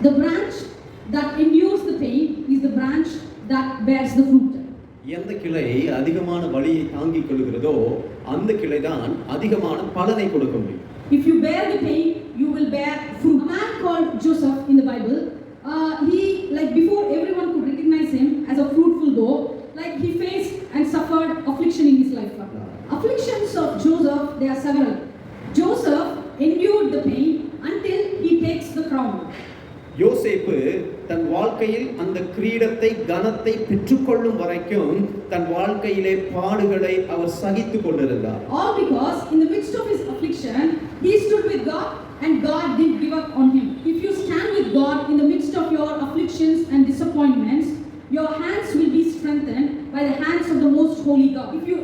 The branch that endures the pain is the branch that bears the fruit. எந்த கிளை அதிகமான வலியை தாங்கிக் கொள்கிறதோ அந்த கிளை தான் அதிகமான பலனை கொடுக்க முடியும். If you bear the pain, you will bear fruit. A man called Joseph in the Bible, he, like, before everyone could recognize him as a fruitful though, like, he faced and suffered affliction in his life. Afflictions of Joseph, there are several. Joseph endured the pain until he takes the crown. யோசேப்பு தன் வாழ்க்கையில் அந்த கிரீடத்தை கனத்தை பெற்றுக்கொள்ளும் வரைக்கும் தன் வாழ்க்கையிலே பாடுகளை அவர் சகித்துக் கொண்டிருந்தார். All because in the midst of his affliction he stood with God and God didn't give up on him. If you stand with God in the midst of your afflictions and disappointments, your hands will be strengthened by the hands of the most holy God. If you